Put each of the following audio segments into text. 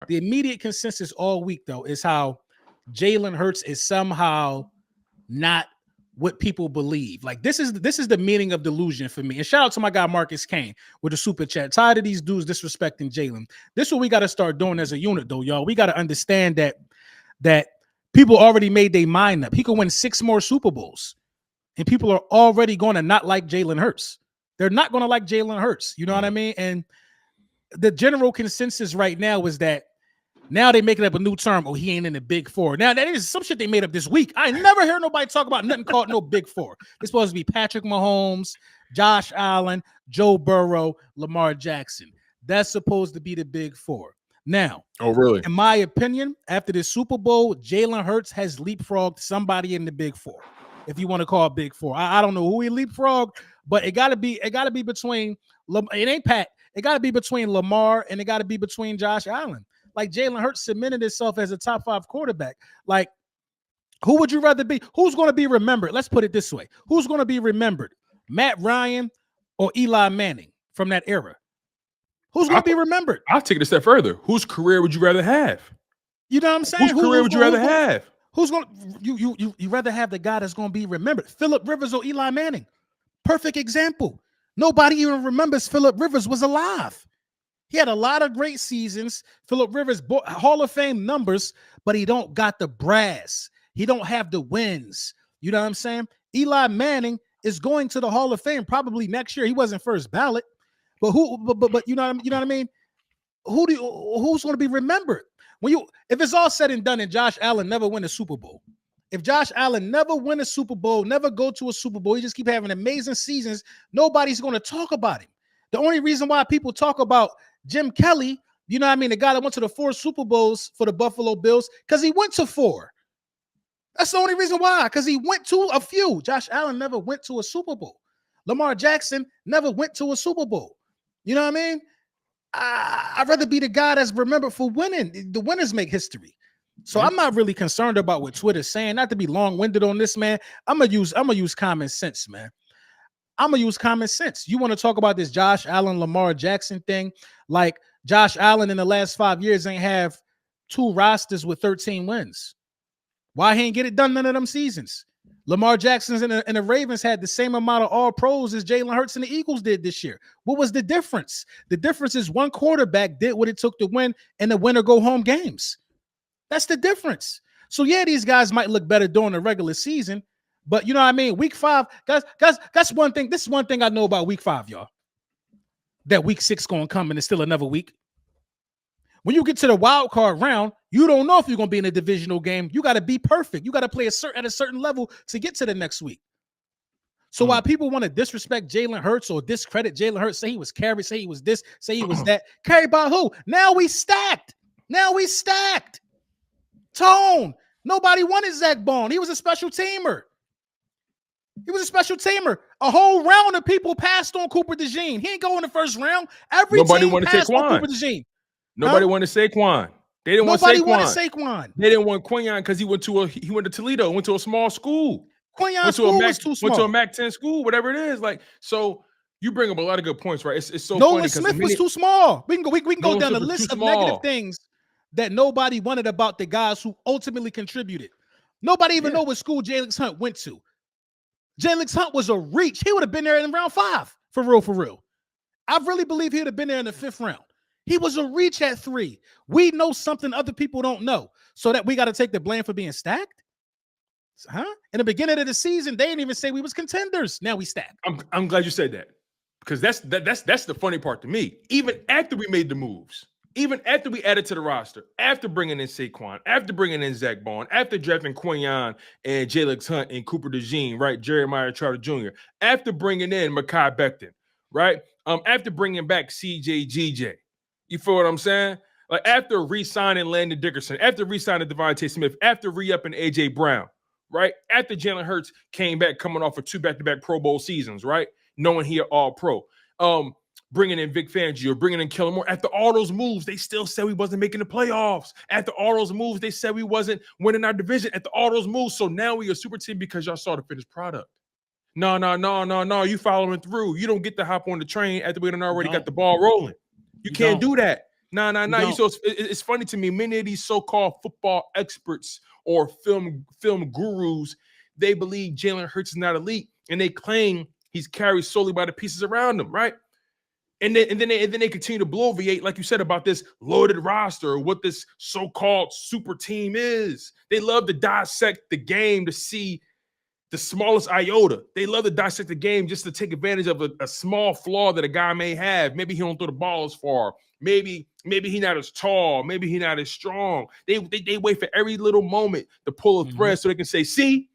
The immediate consensus all week, though, is how Jalen Hurts is somehow not what people believe. Like this is the meaning of delusion for me. And shout out to my guy Marcus Kane with the super chat. Tired of these dudes disrespecting Jalen. This is what we got to start doing as a unit, though, y'all. We got to understand that people already made their mind up. He could win 6 more Super Bowls, and people are already going to not like Jalen Hurts. They're not going to like Jalen Hurts. You know what I mean? And the general consensus right now is that now they making up a new term. Oh, he ain't in the big 4. Now, that is some shit they made up this week. I never heard nobody talk about nothing called no big 4. It's supposed to be Patrick Mahomes, Josh Allen, Joe Burrow, Lamar Jackson. That's supposed to be the big 4. Now, oh, really? In my opinion, after the Super Bowl, Jalen Hurts has leapfrogged somebody in the big 4. If you want to call it big 4. I don't know who he leapfrogged, but it gotta be between it ain't Pat. It gotta be between Lamar and it gotta be between Josh Allen. Like Jalen Hurts cemented himself as a top 5 quarterback. Like, who would you rather be? Who's going to be remembered? Let's put it this way. Who's going to be remembered? Matt Ryan or Eli Manning from that era? Who's going to be remembered? I'll take it a step further. Whose career would you rather have? You know what I'm saying? Whose career would you rather have? Who's going to you rather have the guy that's going to be remembered? Phillip Rivers or Eli Manning? Perfect example. Nobody even remembers Phillip Rivers was alive. He had a lot of great seasons. Phillip Rivers, Hall of Fame numbers, but he don't got the brass. He don't have the wins. You know what I'm saying? Eli Manning is going to the Hall of Fame probably next year. He wasn't first ballot, but but you know what I mean? Who's going to be remembered if it's all said and done and Josh Allen never win a Super Bowl? If Josh Allen never win a Super Bowl, never go to a Super Bowl, he just keep having amazing seasons, nobody's going to talk about him. The only reason why people talk about Jim Kelly, you know what I mean, the guy that went to the 4 Super Bowls for the Buffalo Bills, because he went to 4. That's the only reason why, because he went to a few. Josh Allen never went to a Super Bowl. Lamar Jackson never went to a Super Bowl. You know what I mean? I'd rather be the guy that's remembered for winning. The winners make history. So I'm not really concerned about what Twitter's saying. Not to be long-winded on this, man. I'm gonna use common sense, man. I'm gonna use common sense. You want to talk about this Josh Allen, Lamar Jackson thing? Like Josh Allen in the last 5 years ain't have 2 rosters with 13 wins. Why he ain't get it done none of them seasons? Lamar Jackson's and the Ravens had the same amount of all pros as Jalen Hurts and the Eagles did this year. What was the difference? The difference is one quarterback did what it took to win, and the winner go home games. That's the difference. So yeah, these guys might look better during the regular season, but you know what I mean? Week 5, guys, that's one thing. This is one thing I know about week 5, y'all. That week 6 gonna come and it's still another week. When you get to the wild card round, you don't know if you're gonna be in a divisional game. You got to be perfect. You got to play at a certain level to get to the next week. So while people want to disrespect Jalen Hurts or discredit Jalen Hurts, say he was carried, say he was this, say he was that, carried by who? Now we stacked. Tone. Nobody wanted Zach Bone. He was a special teamer. A whole round of people passed on Cooper Dejean. He ain't go in the first round. Nobody wanted Saquon. Cooper Dejean. Nobody wanted Saquon. They didn't want Nobody Saquon. wanted Saquon. They didn't want Quinyon because he went to Toledo, went to a small school. Quinyon school was too small. Went to a MAC-10 school, whatever it is. Like, so you bring up a lot of good points, right? It's so Nolan funny. Smith was too small. We can go down the list of negative things that nobody wanted about the guys who ultimately contributed. Nobody even know what school Jalen Hunt went to. Jalen Hunt was a reach. He would have been there in round 5, for real. I really believe he would have been there in the 5th round. He was a reach at 3. We know something other people don't know, so that we got to take the blame for being stacked. In the beginning of the season, they didn't even say we was contenders. Now we stacked. I'm glad you said that, because that's the funny part to me. Even after we made the moves, even after we added to the roster, after bringing in Saquon, after bringing in Zach Bone, after drafting Quinyon and Jalen Hunt and Cooper Dejean, right, Jeremiah Trotter Jr., after bringing in Mekhi Becton, right, after bringing back CJ, you feel what I'm saying? Like, after re-signing Landon Dickerson, after re-signing Devontae Smith, after re-upping A.J. Brown, right, after Jalen Hurts came back coming off of 2 back-to-back Pro Bowl seasons, right, knowing he an all-pro, bringing in Vic Fangio, bringing in Kellen Moore. After all those moves, they still said we wasn't making the playoffs. After all those moves, they said we wasn't winning our division. After all those moves, so now we a super team because y'all saw the finished product. No, you following through. You don't get to hop on the train after we done already got the ball rolling. You can't do that. No. It's funny to me. Many of these so-called football experts or film gurus, they believe Jalen Hurts is not elite, and they claim he's carried solely by the pieces around him, right? And then they continue to bloviate, like you said, about this loaded roster or what this so-called super team is. They love to dissect the game to see the smallest iota. They love to dissect the game just to take advantage of a small flaw that a guy may have. Maybe he don't throw the ball as far. Maybe he not as tall. Maybe he not as strong. They wait for every little moment to pull a thread so they can say, see,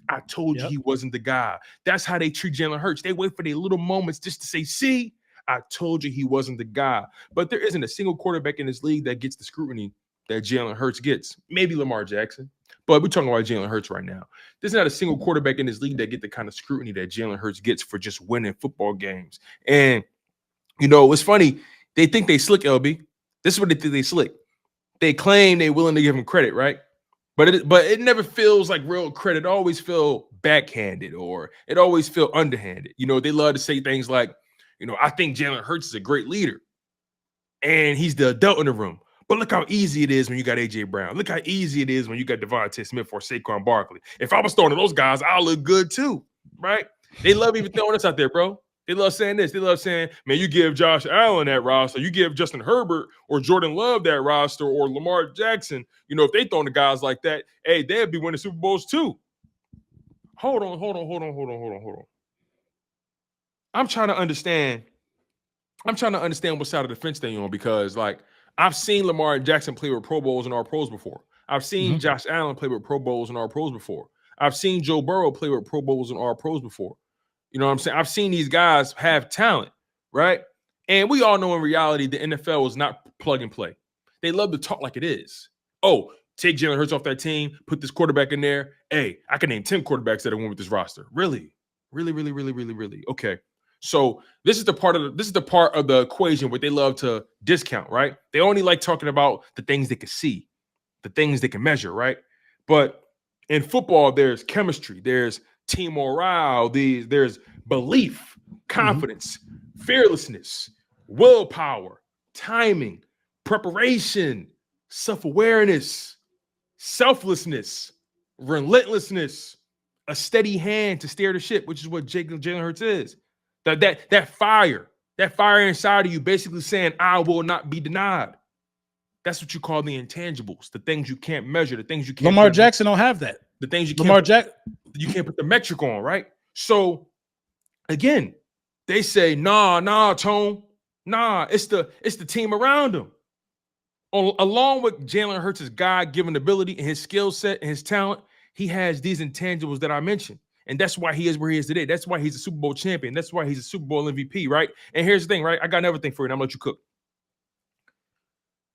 I told you he wasn't the guy. That's how they treat Jalen Hurts. They wait for the little moments just to say, see, I told you he wasn't the guy. But there isn't a single quarterback in this league that gets the scrutiny that Jalen Hurts gets. Maybe Lamar Jackson. But we're talking about Jalen Hurts right now. There's not a single quarterback in this league that get the kind of scrutiny that Jalen Hurts gets for just winning football games. And, it's funny. They think they slick, LB. This is what they think they slick. They claim they're willing to give him credit, right? But it never feels like real credit. It always feel backhanded or it always feel underhanded. They love to say things like, I think Jalen Hurts is a great leader. And he's the adult in the room. But look how easy it is when you got A.J. Brown. Look how easy it is when you got Devontae Smith or Saquon Barkley. If I was throwing those guys, I'll look good too, right? They love even throwing us out there, bro. They love saying this. They love saying, man, you give Josh Allen that roster. You give Justin Herbert or Jordan Love that roster or Lamar Jackson. If they throwing the guys like that, hey, they'd be winning Super Bowls too. Hold on. I'm trying to understand what side of the fence they're on because, I've seen Lamar Jackson play with Pro Bowls and All Pros before. I've seen Josh Allen play with Pro Bowls and All Pros before. I've seen Joe Burrow play with Pro Bowls and All Pros before. You know what I'm saying? I've seen these guys have talent, right? And we all know in reality the NFL is not plug and play. They love to talk like it is. Oh, take Jalen Hurts off that team, put this quarterback in there. Hey, I can name 10 quarterbacks that have won with this roster. Really? Really? Okay. So this is the part of the equation where they love to discount, right? They only like talking about the things they can see, the things they can measure, right? But in football, there's chemistry, there's team morale, there's belief, confidence, fearlessness, willpower, timing, preparation, self-awareness, selflessness, relentlessness, a steady hand to steer the ship, which is what Jalen Hurts is. That fire inside of you basically saying, I will not be denied. That's what you call the intangibles, the things you can't measure, the things you can't. Lamar Jackson don't have that. The things you can't put the metric on, right? So again, they say, nah, Tone. Nah, it's the team around him. Along with Jalen Hurts' God-given ability and his skill set and his talent, he has these intangibles that I mentioned. And that's why he is where he is today. That's why he's a Super Bowl champion. That's why he's a Super Bowl MVP, right? And here's the thing, right? I got another thing for you, and I'm going to let you cook.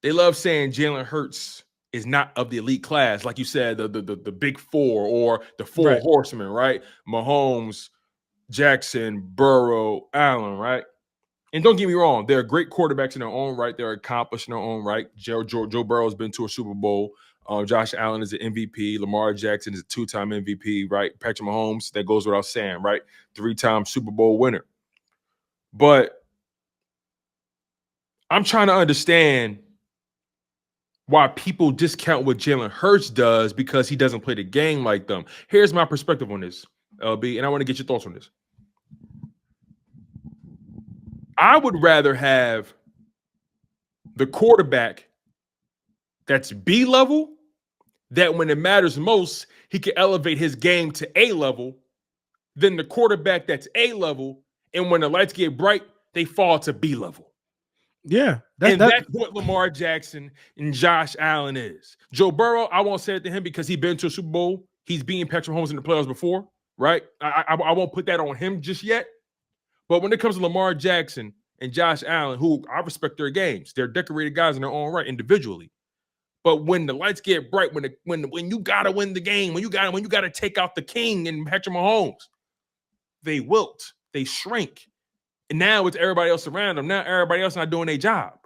They love saying Jalen Hurts is not of the elite class, like you said, the big four or the four horsemen, right? Mahomes, Jackson, Burrow, Allen, right? And don't get me wrong, they're great quarterbacks in their own right. They're accomplished in their own right. Joe Burrow's been to a Super Bowl. Josh Allen is an MVP. Lamar Jackson is a 2-time MVP, right? Patrick Mahomes, that goes without saying, right? 3-time Super Bowl winner. But I'm trying to understand why people discount what Jalen Hurts does because he doesn't play the game like them. Here's my perspective on this, LB, and I want to get your thoughts on this. I would rather have the quarterback that's B level, that when it matters most, he can elevate his game to A level, than the quarterback that's A level, and when the lights get bright, they fall to B level. Yeah. That's what Lamar Jackson and Josh Allen is. Joe Burrow, I won't say it to him because he's been to a Super Bowl. He's beaten Patrick Mahomes in the playoffs before, right? I won't put that on him just yet. But when it comes to Lamar Jackson and Josh Allen, who I respect their games, they're decorated guys in their own right individually. But when the lights get bright, when you gotta win the game, when you gotta take out the king and Patrick Mahomes, they wilt, they shrink, and now it's everybody else around them. Now everybody else not doing their job.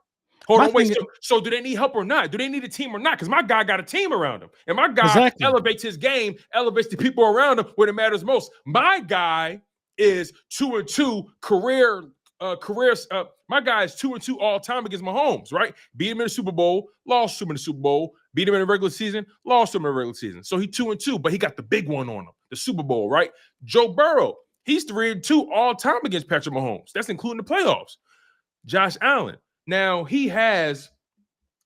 Hold on, wait. So do they need help or not? Do they need a team or not? Because my guy got a team around him, and my guy elevates his game, elevates the people around him when it matters most. My guy is 2-2 career careers. My guy is 2-2 all time against Mahomes, right? Beat him in the Super Bowl, lost to him in the Super Bowl, beat him in the regular season, lost to him in the regular season. So he 2-2, but he got the big one on him, the Super Bowl, right? Joe Burrow, he's 3-2 all time against Patrick Mahomes. That's including the playoffs. Josh Allen, now he has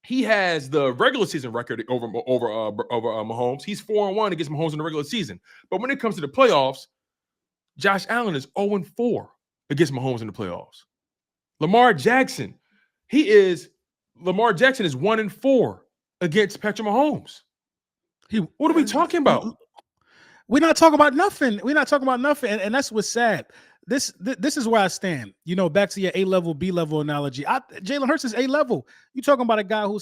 the regular season record over Mahomes. He's 4-1 against Mahomes in the regular season. But when it comes to the playoffs, Josh Allen is 0-4 against Mahomes in the playoffs. Lamar Jackson is 1-4 against Patrick Mahomes. What are we talking about? We're not talking about nothing. And that's what's sad. This is where I stand. You know, back to your A-level, B-level analogy. Jalen Hurts is A-level. You're talking about a guy who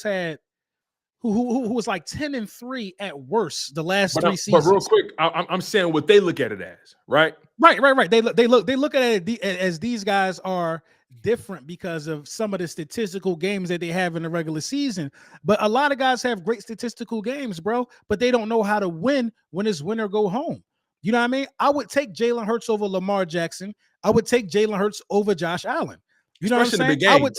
was like 10-3 at worst the last 3 seasons. But real quick, I'm saying what they look at it as, right? Right. They look at it as these guys are different because of some of the statistical games that they have in the regular season. But a lot of guys have great statistical games, bro, but they don't know how to win when it's win or go home. You know what I mean? I would take Jalen Hurts over Lamar Jackson. I would take Jalen Hurts over Josh Allen. You know what I'm saying? I would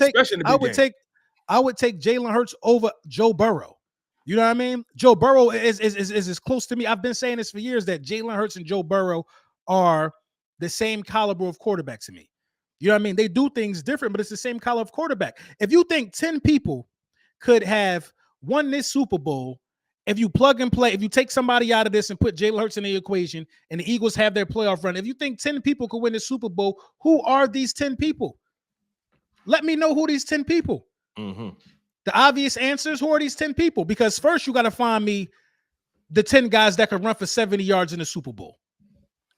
take Jalen Hurts over Joe Burrow. You know what I mean? Joe Burrow is as close to me. I've been saying this for years that Jalen Hurts and Joe Burrow are the same caliber of quarterback to me. You know what I mean? They do things different, but it's the same caliber of quarterback. If you think 10 people could have won this Super Bowl, if you plug and play, if you take somebody out of this and put Jalen Hurts in the equation and the Eagles have their playoff run, if you think 10 people could win the Super Bowl, who are these 10 people? Let me know who these 10 people. Mm-hmm. The obvious answers, who are these 10 people? Because first you got to find me the 10 guys that could run for 70 yards in the Super Bowl.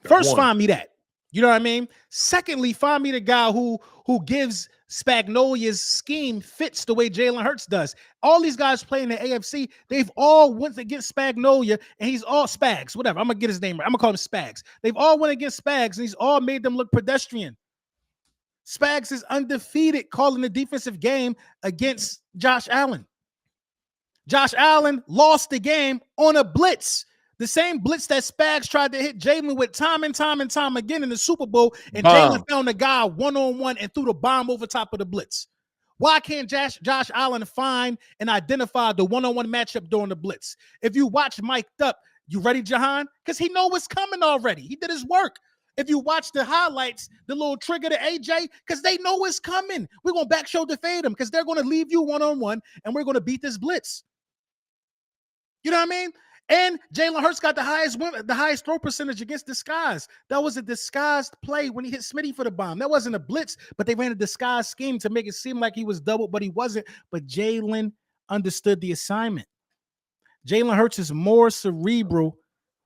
First, find me that. You know what I mean? Secondly, find me the guy who gives Spagnolia's scheme fits the way Jalen Hurts does. All these guys playing the AFC, they've all went against Spagnolia, and he's all Spags, whatever. I'm going to get his name right. I'm going to call him Spags. They've all went against Spags, and he's all made them look pedestrian. Spags is undefeated calling the defensive game against Josh Allen. Josh Allen lost the game on a blitz. The same blitz that Spags tried to hit Jayden with time and time again in the Super Bowl, and Jayden found the guy one-on-one and threw the bomb over top of the blitz. Why can't Josh Allen find and identify the one-on-one matchup during the blitz? If you watch Mic'd Up, you ready, Jahan? Because he know what's coming already. He did his work. If you watch the highlights, the little trigger to AJ, because they know it's coming. We're going to back shoulder fade them because they're going to leave you one-on-one, and we're going to beat this blitz. You know what I mean? And Jalen Hurts got the highest throw percentage against disguise. That was a disguised play when he hit Smitty for the bomb. That wasn't a blitz, but they ran a disguised scheme to make it seem like he was doubled, but he wasn't. But Jalen understood the assignment. Jalen Hurts is more cerebral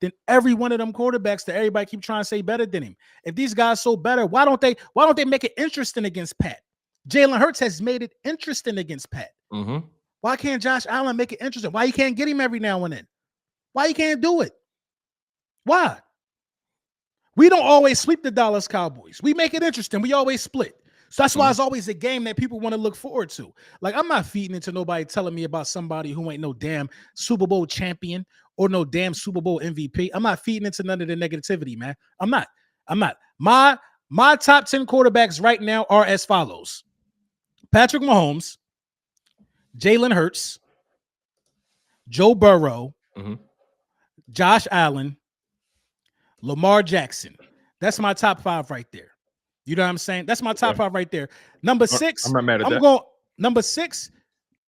than every one of them quarterbacks that everybody keep trying to say better than him. If these guys so better, why don't they make it interesting against Pat? Jalen Hurts has made it interesting against Pat. Mm-hmm. Why can't Josh Allen make it interesting? Why you can't get him every now and then? Why you can't do it? Why? We don't always sweep the Dallas Cowboys. We make it interesting. We always split. So that's why it's always a game that people want to look forward to. Like, I'm not feeding into nobody telling me about somebody who ain't no damn Super Bowl champion or no damn Super Bowl MVP. I'm not feeding into none of the negativity, man. I'm not. My top 10 quarterbacks right now are as follows: Patrick Mahomes, Jalen Hurts, Joe Burrow, Josh Allen, Lamar Jackson. That's my top 5 right there. You know what I'm saying? That's my top 5 right there. Number 6, I'm not mad at that. Number 6,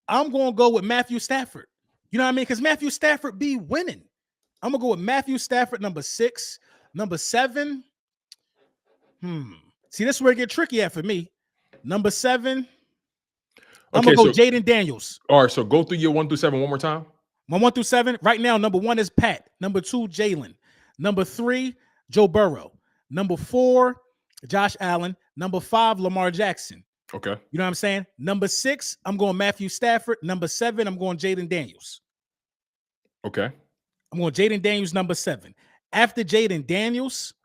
I'm going to go with Matthew Stafford. You know what I mean? Because Matthew Stafford be winning. I'm going to go with Matthew Stafford, number 6. Number 7, see, this is where it get tricky at for me. Number 7, I'm going to go Jayden Daniels. All right, so go through your 1 through 7 one more time. 1 through 7. Right now, number 1 is Pat. Number 2, Jalen. Number 3, Joe Burrow. Number 4, Josh Allen. Number 5, Lamar Jackson. Okay. You know what I'm saying? Number 6, I'm going Matthew Stafford. Number 7, I'm going Jayden Daniels. Okay. I'm going Jayden Daniels, number 7. After Jayden Daniels,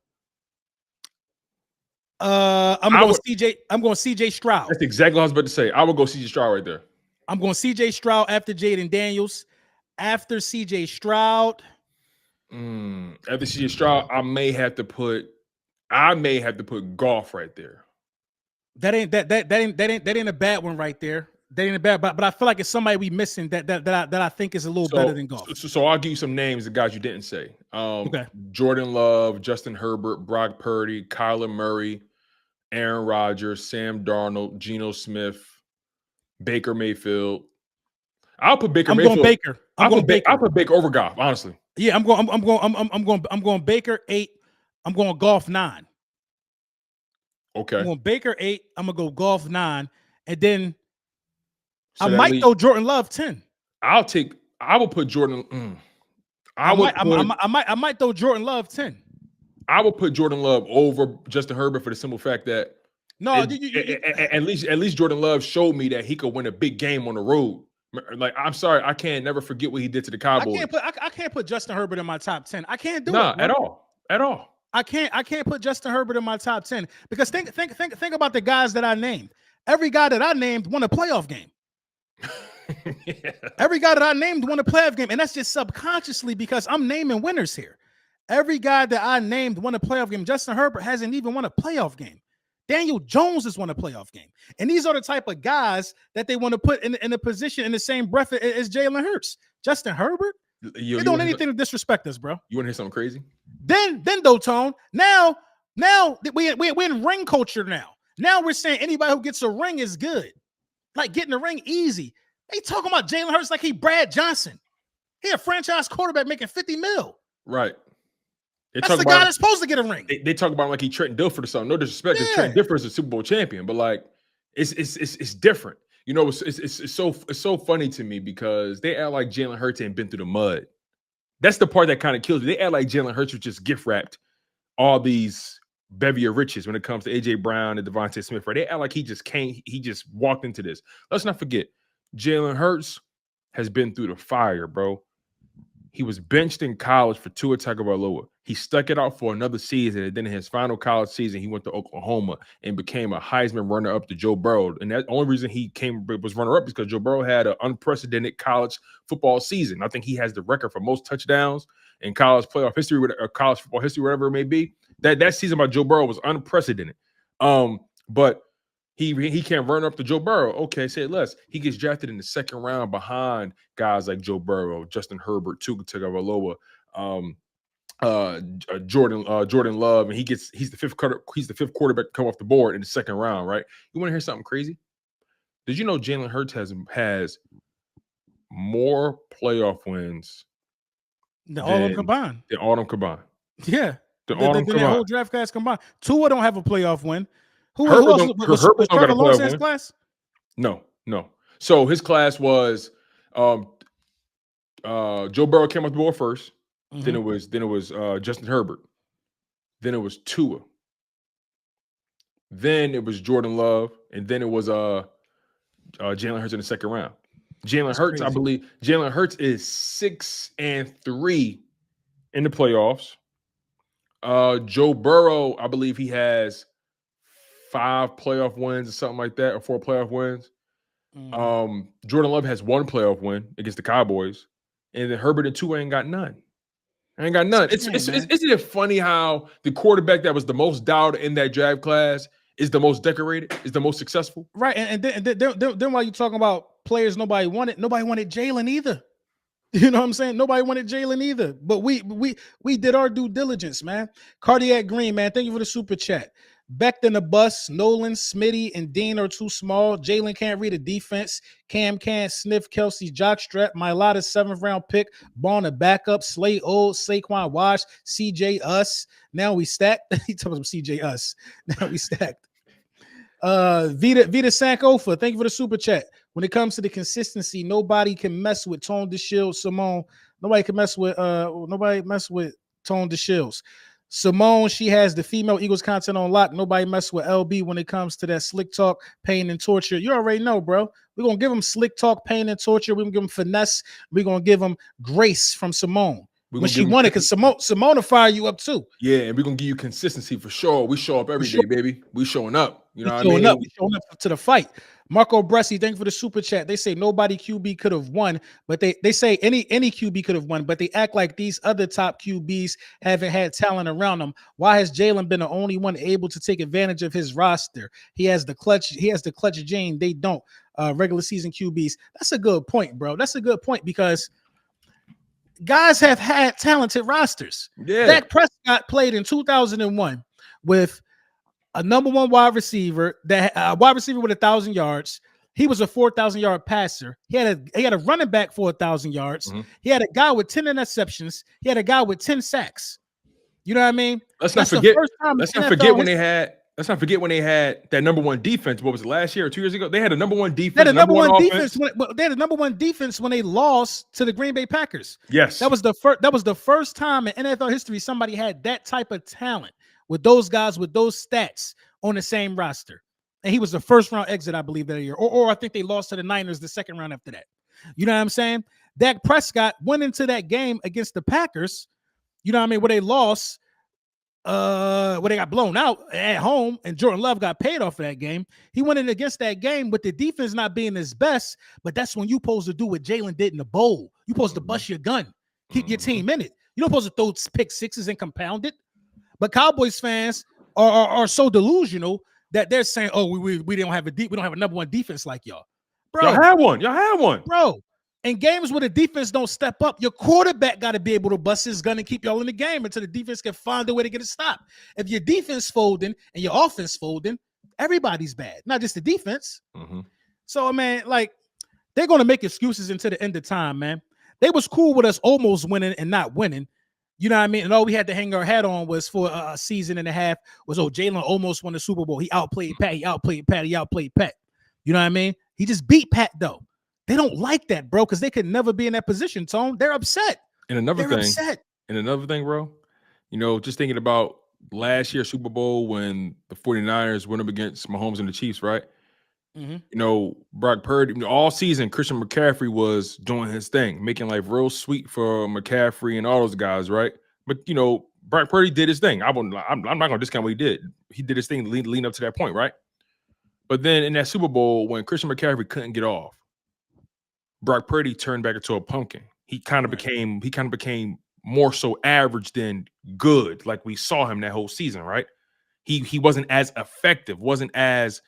I'm going CJ Stroud. That's exactly what I was about to say. I would go CJ Stroud right there. I'm going CJ Stroud after Jayden Daniels. After CJ Stroud. After CJ Stroud, I may have to put Goff right there. That ain't a bad one right there. That ain't a bad, but I feel like it's somebody we missing that I think is a little better than Goff. So I'll give you some names of guys you didn't say. Okay. Jordan Love, Justin Herbert, Brock Purdy, Kyler Murray, Aaron Rodgers, Sam Darnold, Geno Smith, Baker Mayfield. I'll put Baker. I'm Mayfield. Going Baker. I'll put Baker over Goff. Honestly. Yeah, I'm going Baker 8. I'm going Goff 9. Okay. I'm going Baker 8. I'm gonna go Goff 9, and then So I might throw Jordan Love 10. I will put Jordan. I might throw Jordan Love 10. I would put Jordan Love over Justin Herbert for the simple fact that at least Jordan Love showed me that he could win a big game on the road. Like, I'm sorry, I can't never forget what he did to the Cowboys. I can't put Justin Herbert in my top 10. I can't do it. At all. I can't put Justin Herbert in my top 10 because think about the guys that I named. Every guy that I named won a playoff game. Yeah. Every guy that I named won a playoff game, and that's just subconsciously because I'm naming winners here. Every guy that I named won a playoff game. Justin Herbert hasn't even won a playoff game. Daniel Jones has won a playoff game. And these are the type of guys that they want to put in a position in the same breath as Jalen Hurts. Justin Herbert? They don't anything to disrespect us, bro. You want to hear something crazy? Then though, Tone, now we're in ring culture now. Now we're saying anybody who gets a ring is good. Like getting a ring easy. They talking about Jalen Hurts like he Brad Johnson. He a franchise quarterback making $50 million. Right. That's the guy that's supposed to get a ring. They talk about him like he Trenton Dilfer or something. No disrespect, because Trenton Dilfer is a Super Bowl champion, but like it's different. You know, it's so funny to me because they act like Jalen Hurts ain't been through the mud. That's the part that kind of kills me. They act like Jalen Hurts was just gift wrapped all these bevy of riches when it comes to AJ Brown and Devontae Smith. Right? They act like he just walked into this. Let's not forget, Jalen Hurts has been through the fire, bro. He was benched in college for Tua Tagovailoa. He stuck it out for another season, and then in his final college season, he went to Oklahoma and became a Heisman runner-up to Joe Burrow. And the only reason he was runner-up is because Joe Burrow had an unprecedented college football season. I think he has the record for most touchdowns in college playoff history or college football history, whatever it may be. That season by Joe Burrow was unprecedented. But he can't run up to Joe Burrow. Okay, say it less. He gets drafted in the second round behind guys like Joe Burrow, Justin Herbert, Tua Tagovailoa, Jordan Love, and he's the fifth quarterback to come off the board in the second round, right? You want to hear something crazy? Did you know Jalen Hurts has more playoff wins than all of them combined? Yeah. The whole draft class combined. Tua don't have a playoff win. Who else? Was Trevor Lawrence in his class? No. So his class was Joe Burrow came off the board first. Mm-hmm. Then it was Justin Herbert. Then it was Tua. Then it was Jordan Love, and then it was Jalen Hurts in the second round. Jalen Hurts, crazy. I believe Jalen Hurts is 6-3 in the playoffs. Joe Burrow, I believe he has 5 playoff wins or something like that, or 4 playoff wins. Mm. Jordan Love has 1 playoff win against the Cowboys, and then Herbert and Tua ain't got none. Isn't it funny how the quarterback that was the most doubted in that draft class is the most decorated, is the most successful? Right, and then while you're talking about players nobody wanted Jalen either. You know what I'm saying? Nobody wanted Jalen either. But we did our due diligence, man. Cardiac Green, man. Thank you for the super chat. Becton the bus, Nolan, Smitty, and Dean are too small. Jalen can't read a defense. Cam can't sniff Kelsey's jockstrap. Mylotta 7th round pick. Bond a backup. Slay old. Saquon Wash. CJ us. Now we stacked. He told us CJ us. Now we stacked. Vita Sankofa, thank you for the super chat. When it comes to the consistency, nobody can mess with Tone DeShields. Simone, nobody can mess with Tone DeShields. Simone, she has the female Eagles content on lock. Nobody mess with LB when it comes to that slick talk, pain, and torture. You already know, bro. We're going to give them slick talk, pain, and torture. We're going to give them finesse. We're going to give them grace from Simone. When she won it, because Simone will fire you up too. Yeah, and we're going to give you consistency for sure. We show up every day, baby. We showing up. You know what I mean? We showing up to the fight. Marco Bresci, thank you for the super chat. They say nobody QB could have won, but they say any QB could have won, but they act like these other top QBs haven't had talent around them. Why has Jalen been the only one able to take advantage of his roster? He has the clutch gene. They don't. Regular season QBs. That's a good point, bro. That's a good point because guys have had talented rosters. Yeah. Dak Prescott played in 2001 with a number one wide receiver with 1,000 yards. He was a 4,000-yard passer. He had a running back for 1,000 yards. Mm-hmm. He had a guy with 10 interceptions. He had a guy with 10 sacks. You know what I mean? Let's not forget when they had that number one defense. What was it, last year or 2 years ago? They had a number one defense. They had a number one defense when they lost to the Green Bay Packers. Yes. That was the first time in NFL history somebody had that type of talent with those guys with those stats on the same roster. And he was the first round exit, I believe, that year. Or I think they lost to the Niners the second round after that. You know what I'm saying? Dak Prescott went into that game against the Packers, you know what I mean, where they lost, where they got blown out at home, and Jordan Love got paid off for that game. He went in against that game with the defense not being his best, but that's when you're supposed to do what Jalen did in the bowl. You're supposed to bust your gun, keep your team in it. You're not supposed to throw pick sixes and compound it. But Cowboys fans are so delusional that they're saying, "Oh, we don't have a number one defense like y'all, bro. Y'all had one, bro." In games where the defense don't step up, your quarterback got to be able to bust his gun and keep y'all in the game until the defense can find a way to get a stop. If your defense folding and your offense folding, everybody's bad, not just the defense. Mm-hmm. So, man, like they're gonna make excuses until the end of time, man. They was cool with us almost winning and not winning. You know what I mean? And all we had to hang our hat on was for a season and a half was, Jalen almost won the Super Bowl. He outplayed Pat. He outplayed Pat. You know what I mean? He just beat Pat, though. They don't like that, bro, because they could never be in that position, Tone. They're upset. And another thing, bro, just thinking about last year's Super Bowl when the 49ers went up against Mahomes and the Chiefs, right? Mm-hmm. Brock Purdy, all season, Christian McCaffrey was doing his thing, making life real sweet for McCaffrey and all those guys, right? But, Brock Purdy did his thing. I'm not going to discount what he did. He did his thing leading up to that point, right? But then in that Super Bowl, when Christian McCaffrey couldn't get off, Brock Purdy turned back into a pumpkin. He kind of became more so average than good, like we saw him that whole season, right? He wasn't as effective, wasn't as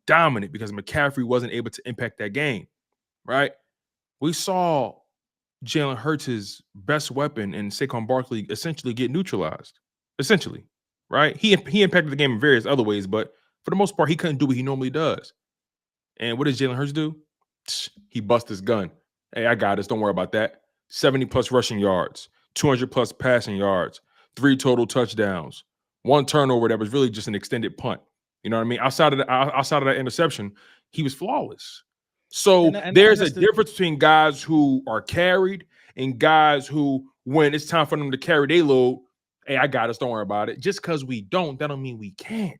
dominant because McCaffrey wasn't able to impact that game, right? We saw Jalen Hurts' best weapon and Saquon Barkley essentially get neutralized, right? He impacted the game in various other ways, but for the most part, he couldn't do what he normally does. And what does Jalen Hurts do? He busts his gun. Hey, I got this. Don't worry about that. 70+ rushing yards, 200+ passing yards, 3 total touchdowns, 1 turnover that was really just an extended punt. You know what I mean? Outside of that interception, he was flawless. So there's a difference between guys who are carried and guys who, when it's time for them to carry their load, hey, I got us. Don't worry about it. Just because we don't, that don't mean we can't.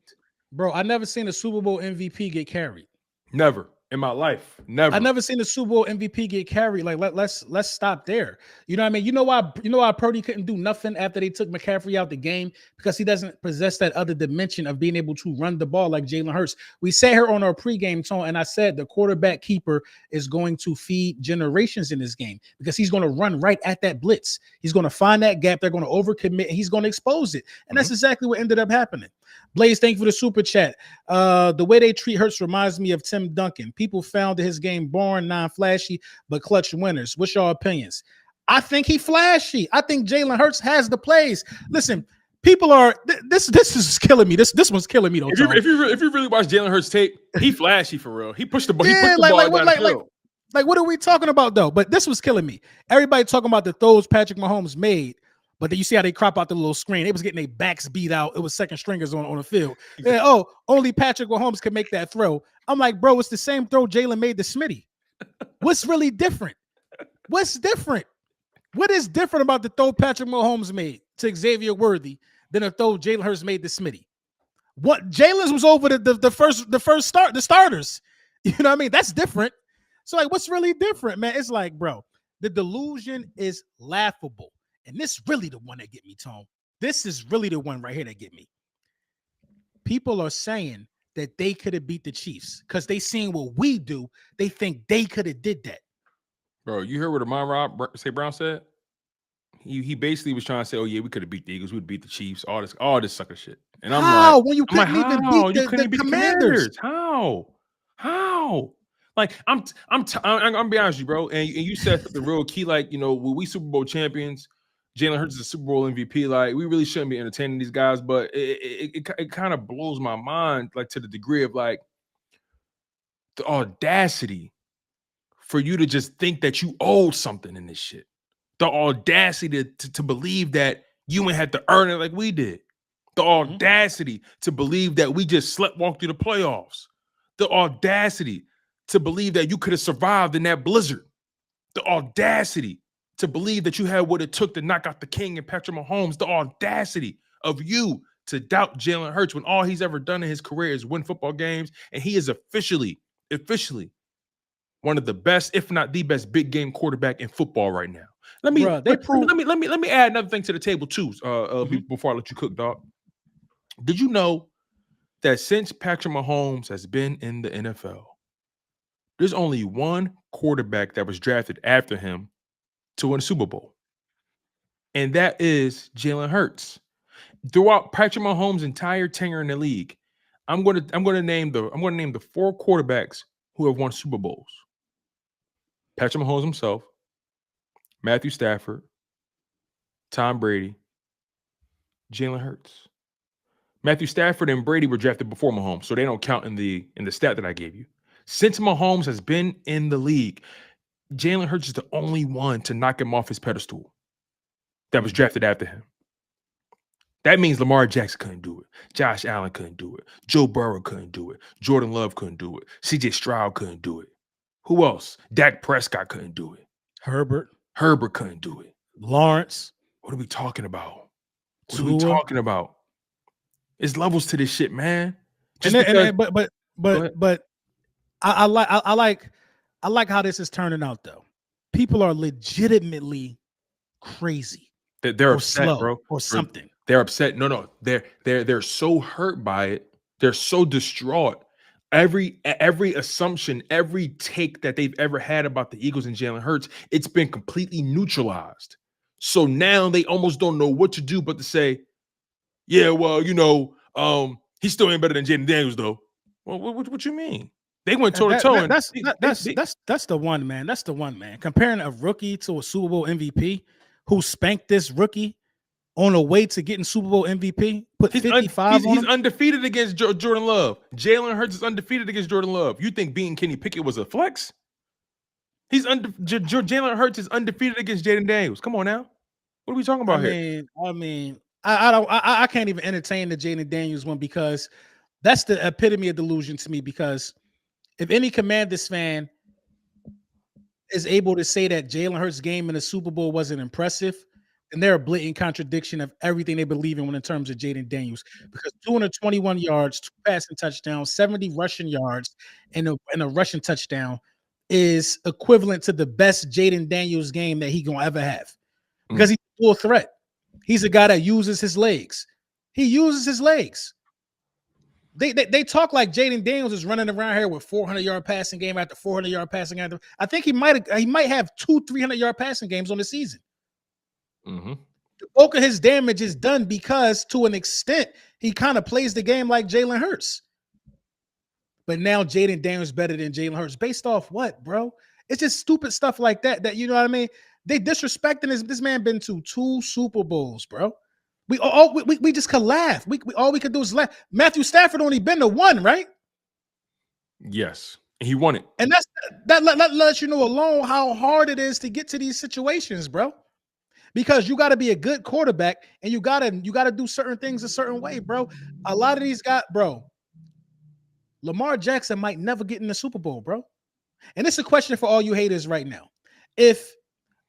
Bro, I never seen a Super Bowl MVP get carried. Never. In my life, never. I never seen a Super Bowl MVP get carried. Like let's stop there. You know what I mean? You know why Purdy couldn't do nothing after they took McCaffrey out the game? Because he doesn't possess that other dimension of being able to run the ball like Jalen Hurts. We sat here on our pregame, Tone, and I said the quarterback keeper is going to feed generations in this game because he's going to run right at that blitz. He's going to find that gap. They're going to overcommit, and he's going to expose it. And that's exactly what ended up happening. Blaze, thank you for the super chat. The way they treat Hurts reminds me of Tim Duncan. People found his game boring, non-flashy, but clutch winners. What's your opinions? I think he flashy. I think Jalen Hurts has the plays. Listen, people are this is killing me. This one's killing me though. If you really watch Jalen Hurts tape, he flashy for real. He pushed the ball. Yeah, like what are we talking about though? But this was killing me. Everybody talking about the throws Patrick Mahomes made. But then you see how they crop out the little screen. They was getting their backs beat out. It was second stringers on the field. And, only Patrick Mahomes can make that throw. I'm like, bro, it's the same throw Jalen made to Smitty. What's really different? What's different? What is different about the throw Patrick Mahomes made to Xavier Worthy than a throw Jalen Hurts made to Smitty? What Jalen's was over the starters. You know what I mean? That's different. So like, what's really different, man? It's like, bro, the delusion is laughable. And this really the one that get me, Tone. This is really the one right here that get me. People are saying that they could have beat the Chiefs because they seen what we do. They think they could have did that. Bro, you heard what Amon Brown said? He basically was trying to say, "Oh yeah, we could have beat the Eagles, we'd beat the Chiefs, all this sucker shit." And How? When you I'm like, couldn't even how beat you couldn't the beat the Commanders? How? Like I'm gonna be honest with you, bro. And you said something real key, like when we Super Bowl champions, Jalen Hurts is a Super Bowl MVP. Like we really shouldn't be entertaining these guys, but it kind of blows my mind, like to the degree of like the audacity for you to just think that you owed something in this shit. The audacity to believe that you ain't had to earn it like we did. The audacity to believe that we just sleptwalked through the playoffs. The audacity to believe that you could have survived in that blizzard. The audacity to believe that you had what it took to knock out the king and Patrick Mahomes. The audacity of you to doubt Jalen Hurts when all he's ever done in his career is win football games, and he is officially one of the best, if not the best, big game quarterback in football right now. Let me add another thing to the table too. Before I let you cook, dog. Did you know that since Patrick Mahomes has been in the NFL, there's only one quarterback that was drafted after him to win a Super Bowl, and that is Jalen Hurts. Throughout Patrick Mahomes' entire tenure in the league, I'm going to name the four quarterbacks who have won Super Bowls. Patrick Mahomes himself, Matthew Stafford, Tom Brady, Jalen Hurts. Matthew Stafford and Brady were drafted before Mahomes, so they don't count in the stat that I gave you. Since Mahomes has been in the league, Jalen Hurts is the only one to knock him off his pedestal that was drafted after him. That means Lamar Jackson couldn't do it. Josh Allen couldn't do it. Joe Burrow couldn't do it. Jordan Love couldn't do it. CJ Stroud couldn't do it. Who else? Dak Prescott couldn't do it. Herbert couldn't do it. Lawrence. What are we talking about? It's levels to this shit, man. But I like how this is turning out though. People are legitimately crazy. They're upset, slow, bro, or something. They're upset. No, they're so hurt by it. They're so distraught. Every assumption, every take that they've ever had about the Eagles and Jalen Hurts, it's been completely neutralized. So now they almost don't know what to do but to say, yeah, well, he still ain't better than Jayden Daniels, though. Well, what you mean? They went toe to toe. That's the one, man. That's the one, man. Comparing a rookie to a Super Bowl MVP who spanked this rookie on the way to getting Super Bowl MVP, put 55 on him. He's undefeated against Jordan Love. Jalen Hurts is undefeated against Jordan Love. You think beating Kenny Pickett was a flex? Jalen Hurts is undefeated against Jayden Daniels. Come on now. What are we talking about here? I can't even entertain the Jayden Daniels one because that's the epitome of delusion to me. Because if any Commanders fan is able to say that Jalen Hurts' game in the Super Bowl wasn't impressive, then they're a blatant contradiction of everything they believe in when in terms of Jayden Daniels. Because 221 yards, 2 passing touchdowns, 70 rushing yards, and a rushing touchdown is equivalent to the best Jayden Daniels game that he gonna ever have. Because he's a full threat. He's a guy that uses his legs. He uses his legs. They talk like Jayden Daniels is running around here with 400-yard passing game after 400-yard passing after. I think he might have 200-300-yard passing games on the season. Mm-hmm. The bulk of his damage is done because, to an extent, he kind of plays the game like Jalen Hurts. But now Jayden Daniels better than Jalen Hurts. Based off what, bro? It's just stupid stuff like that. That you know what I mean? They disrespecting this man been to 2 Super Bowls, bro. We just could laugh. All we could do is laugh. Matthew Stafford only been to 1, right? Yes, he won it, and that lets you know alone how hard it is to get to these situations, bro. Because you got to be a good quarterback, and you gotta do certain things a certain way, bro. A lot of these guys, bro. Lamar Jackson might never get in the Super Bowl, bro. And it's a question for all you haters right now. If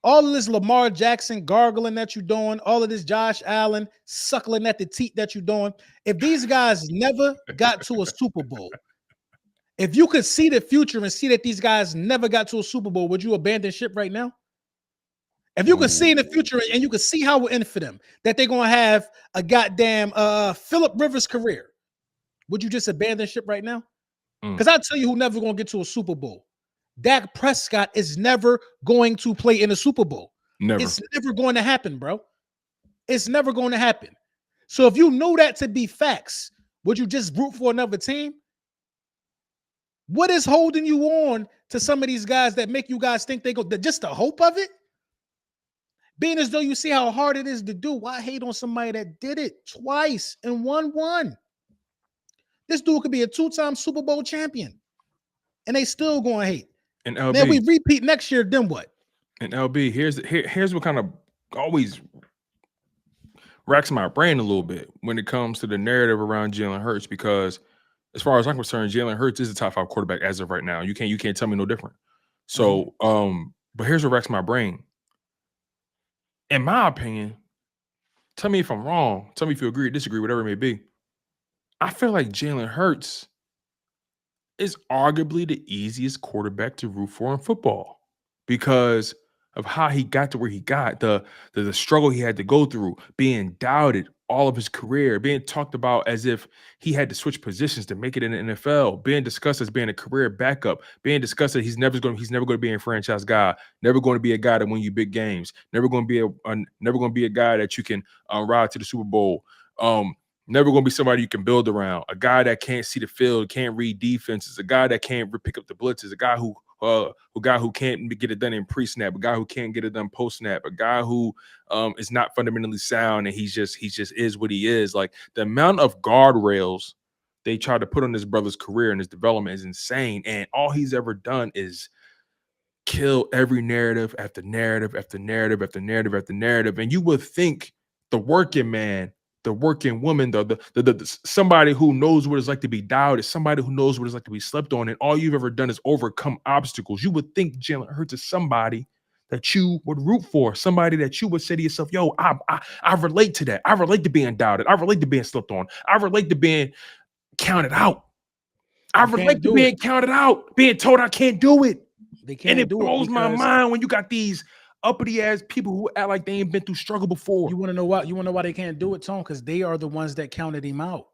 all of this Lamar Jackson gargling that you're doing, all of this Josh Allen suckling at the teat that you're doing, if these guys never got to a Super Bowl, if you could see the future and see that these guys never got to a Super Bowl, would you abandon ship right now? If you could see in the future and you could see how we're in for them, that they're going to have a goddamn Phillip Rivers career, Would you just abandon ship right now? Mm. Because I'll tell you who never going to get to a Super Bowl. Dak Prescott is never going to play in a Super Bowl. Never. It's never going to happen, bro. It's never going to happen. So if you know that to be facts, would you just root for another team? What is holding you on to some of these guys that make you guys think they go, just the hope of it? Being as though you see how hard it is to do, why hate on somebody that did it twice and won one? This dude could be a 2-time Super Bowl champion, and they still going to hate. And LB, Then we repeat next year, then what? And LB, here's what kind of always racks my brain a little bit when it comes to the narrative around Jalen Hurts, because as far as I'm concerned, Jalen Hurts is the top 5 quarterback as of right now. You can't tell me no different. So, but here's what racks my brain. In my opinion, tell me if I'm wrong. Tell me if you agree or disagree, whatever it may be. I feel like Jalen Hurts is arguably the easiest quarterback to root for in football because of how he got to where he got, the struggle he had to go through, being doubted all of his career, being talked about as if he had to switch positions to make it in the NFL, being discussed as being a career backup, being discussed that he's never going to be a franchise guy, never going to be a guy that win you big games, never going to be a guy that you can ride to the Super Bowl. Never going to be somebody you can build around, a guy that can't see the field, can't read defenses, a guy that can't pick up the blitzes, a guy who can't get it done in pre-snap, a guy who can't get it done post-snap, a guy who is not fundamentally sound, and he just is what he is. Like, the amount of guardrails they try to put on this brother's career and his development is insane, and all he's ever done is kill every narrative after narrative after narrative after narrative after narrative. And you would think the working man, the working woman, the somebody who knows what it's like to be doubted, somebody who knows what it's like to be slept on, and all you've ever done is overcome obstacles. You would think Jalen Hurts is somebody that you would root for, somebody that you would say to yourself, yo, I relate to that. I relate to being doubted. I relate to being slept on. I relate to being counted out. I relate to being counted out, being told I can't do it. They can't, and it blows my mind when you got these uppity ass people who act like they ain't been through struggle before. You want to know why? You want to know why they can't do it, Tone? Because they are the ones that counted him out.